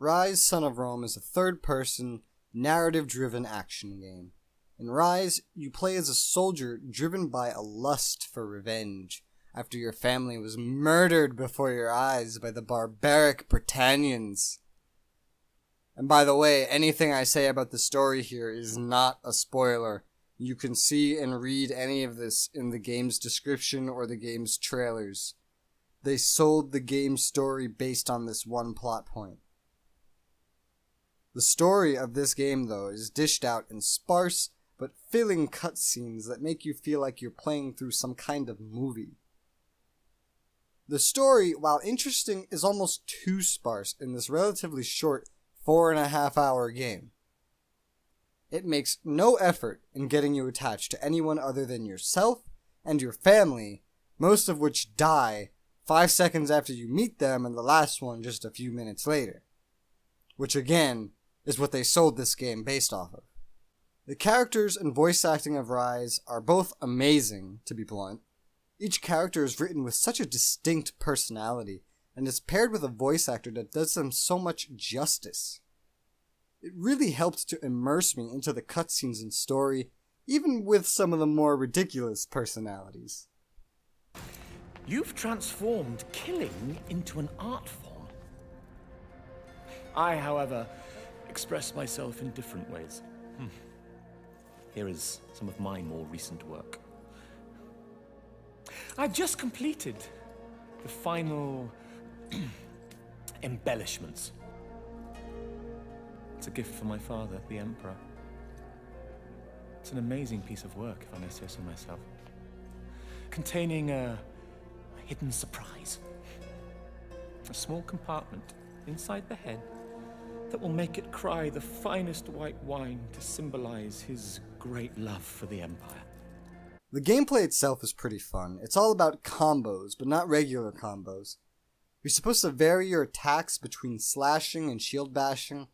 Ryse Son of Rome is a third-person, narrative-driven action game. In Ryse, you play as a soldier driven by a lust for revenge after your family was murdered before your eyes by the barbaric Britannians. And by the way, anything I say about the story here is not a spoiler. You can see and read any of this in the game's description or the game's trailers. They sold the game's story based on this one plot point. The story of this game, though, is dished out in sparse but filling cutscenes that make you feel like you're playing through some kind of movie. The story, while interesting, is almost too sparse in this relatively short 4.5-hour game. It makes no effort in getting you attached to anyone other than yourself and your family, most of which die 5 seconds after you meet them and the last one just a few minutes later. Which again, is what they sold this game based off of. The characters and voice acting of Ryse are both amazing, to be blunt. Each character is written with such a distinct personality, and is paired with a voice actor that does them so much justice. It really helped to immerse me into the cutscenes and story, even with some of the more ridiculous personalities. You've transformed killing into an art form. I, however, express myself in different ways. Here is some of my more recent work. I've just completed the final embellishments. It's a gift from my father, the Emperor. It's an amazing piece of work, if I may say so myself. Containing a hidden surprise. A small compartment inside the head that will make it cry the finest white wine to symbolize his great love for the Empire. The gameplay itself is pretty fun. It's all about combos, but not regular combos. You're supposed to vary your attacks between slashing and shield bashing,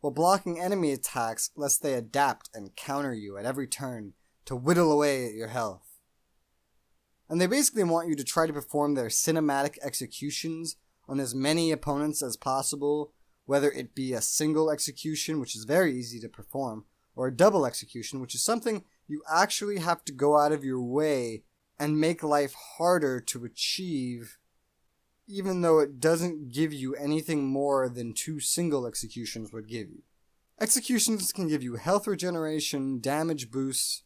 while blocking enemy attacks lest they adapt and counter you at every turn to whittle away at your health. And they basically want you to try to perform their cinematic executions on as many opponents as possible, whether it be a single execution, which is very easy to perform, or a double execution, which is something you actually have to go out of your way and make life harder to achieve, even though it doesn't give you anything more than 2 single executions would give you. Executions can give you health regeneration, damage boosts,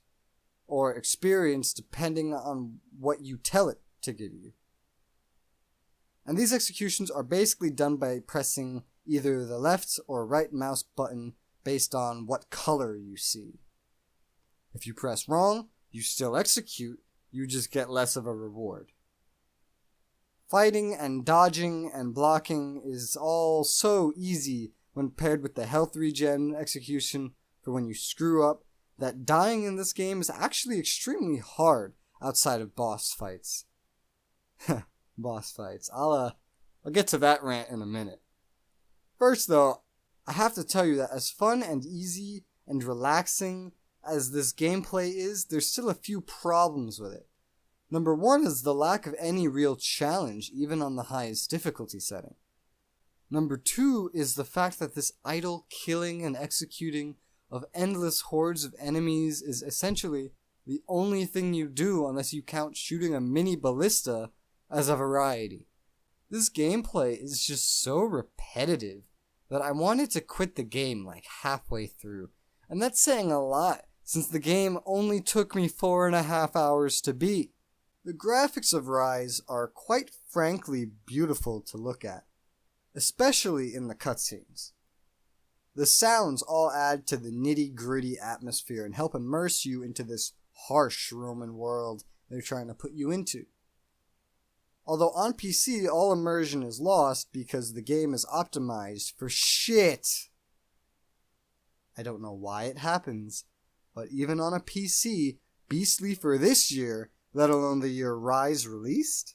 or experience depending on what you tell it to give you. And these executions are basically done by pressing either the left or right mouse button based on what color you see. If you press wrong, you still execute, you just get less of a reward. Fighting and dodging and blocking is all so easy when paired with the health regen execution for when you screw up, that dying in this game is actually extremely hard outside of boss fights. Boss fights. I'll get to that rant in a minute. First though, I have to tell you that as fun and easy and relaxing as this gameplay is, there's still a few problems with it. Number 1 is the lack of any real challenge, even on the highest difficulty setting. Number 2 is the fact that this idle killing and executing of endless hordes of enemies is essentially the only thing you do unless you count shooting a mini ballista as a variety. This gameplay is just so repetitive that I wanted to quit the game like halfway through. And that's saying a lot, since the game only took me 4.5 hours to beat. The graphics of Ryse are quite frankly beautiful to look at, especially in the cutscenes. The sounds all add to the nitty-gritty atmosphere and help immerse you into this harsh Roman world they're trying to put you into. Although on PC, all immersion is lost because the game is optimized for shit. I don't know why it happens, but even on a PC, beastly for this year, let alone the year Ryse released,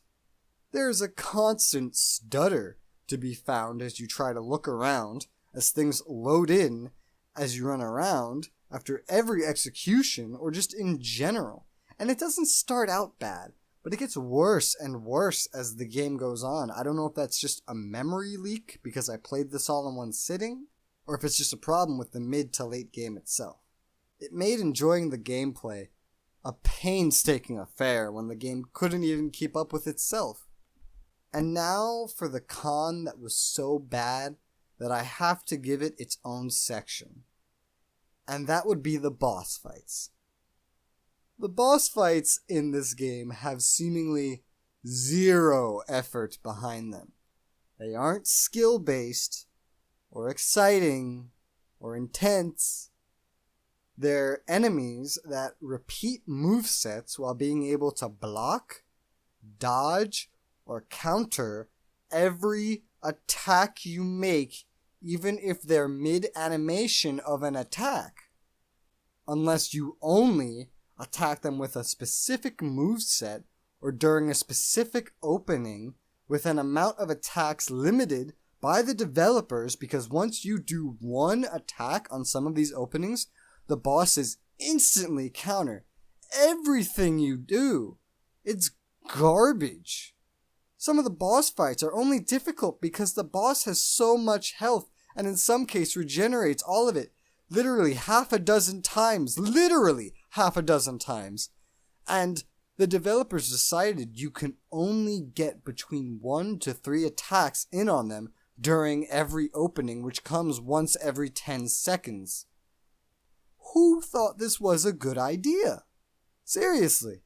there's a constant stutter to be found as you try to look around, as things load in as you run around after every execution or just in general. And it doesn't start out bad, But it gets worse and worse as the game goes on. I don't know if that's just a memory leak because I played this all in one sitting, or if it's just a problem with the mid to late game itself. It made enjoying the gameplay a painstaking affair when the game couldn't even keep up with itself. And now for the con that was so bad that I have to give it its own section. And that would be the boss fights. The boss fights in this game have seemingly zero effort behind them. They aren't skill-based, or exciting, or intense. They're enemies that repeat movesets while being able to block, dodge, or counter every attack you make, even if they're mid-animation of an attack. Unless you only attack them with a specific moveset or during a specific opening with an amount of attacks limited by the developers, because once you do one attack on some of these openings, the bosses instantly counter everything you do. It's garbage. Some of the boss fights are only difficult because the boss has so much health and in some case regenerates all of it literally half a dozen times. And the developers decided you can only get between 1 to 3 attacks in on them during every opening, which comes once every 10 seconds. Who thought this was a good idea? Seriously.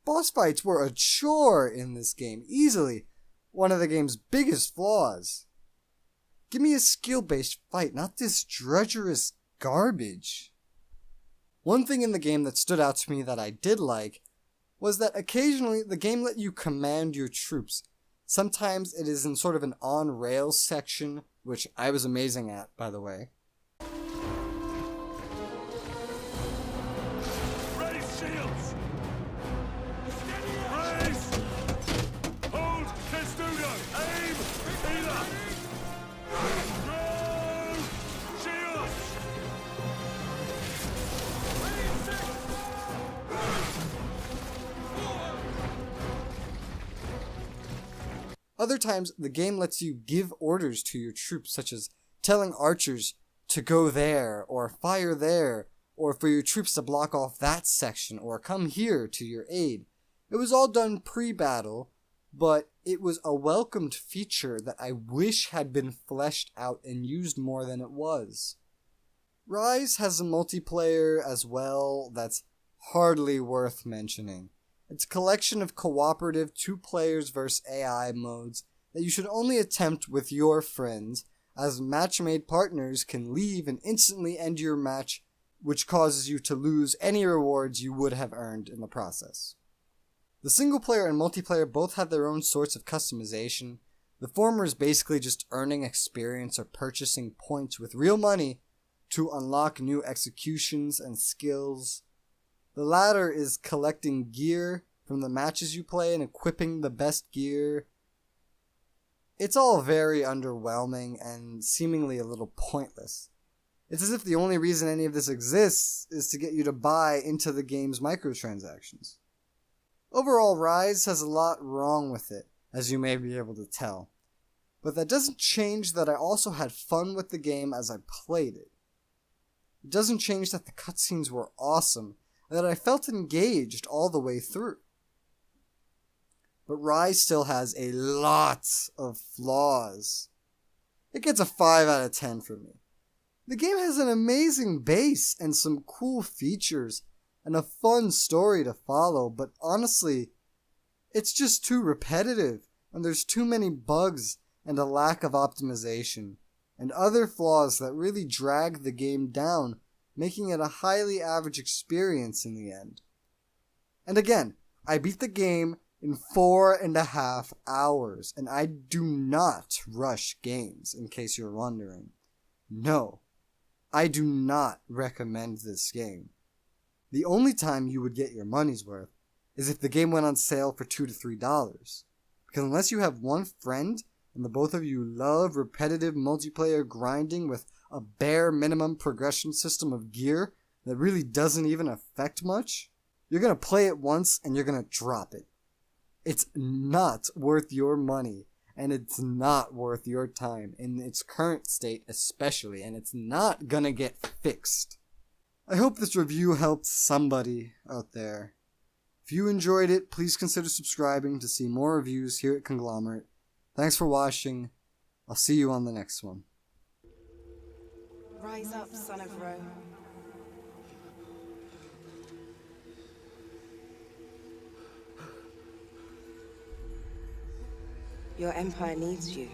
Boss fights were a chore in this game, easily one of the game's biggest flaws. Give me a skill-based fight, not this drudgerous garbage. One thing in the game that stood out to me that I did like was that occasionally the game let you command your troops. Sometimes it is in sort of an on-rails section, which I was amazing at, by the way. Raise shields! Raise! Hold Testudo! Aim! Healer! Throw! Shields! Other times, the game lets you give orders to your troops, such as telling archers to go there, or fire there, or for your troops to block off that section, or come here to your aid. It was all done pre-battle, but it was a welcomed feature that I wish had been fleshed out and used more than it was. Ryse has a multiplayer as well that's hardly worth mentioning. It's a collection of cooperative 2 players versus AI modes that you should only attempt with your friends, as match-made partners can leave and instantly end your match, which causes you to lose any rewards you would have earned in the process. The single player and multiplayer both have their own sorts of customization. The former is basically just earning experience or purchasing points with real money to unlock new executions and skills. The latter is collecting gear from the matches you play and equipping the best gear. It's all very underwhelming and seemingly a little pointless. It's as if the only reason any of this exists is to get you to buy into the game's microtransactions. Overall, Ryse has a lot wrong with it, as you may be able to tell. But that doesn't change that I also had fun with the game as I played it. It doesn't change that the cutscenes were awesome, and that I felt engaged all the way through. But Ryse still has a lot of flaws. It gets a 5 out of 10 for me. The game has an amazing base and some cool features and a fun story to follow, but honestly, it's just too repetitive, and there's too many bugs and a lack of optimization, and other flaws that really drag the game down, making it a highly average experience in the end. And again, I beat the game in 4.5 hours, and I do not rush games, in case you're wondering. No, I do not recommend this game. The only time you would get your money's worth is if the game went on sale for $2 to $3. Because unless you have one friend and the both of you love repetitive multiplayer grinding with a bare minimum progression system of gear that really doesn't even affect much, you're going to play it once and you're going to drop it. It's not worth your money, and it's not worth your time, in its current state especially, and it's not gonna get fixed. I hope this review helped somebody out there. If you enjoyed it, please consider subscribing to see more reviews here at Konglomerat. Thanks for watching. I'll see you on the next one. Rise up, son of Rome. Your empire needs you.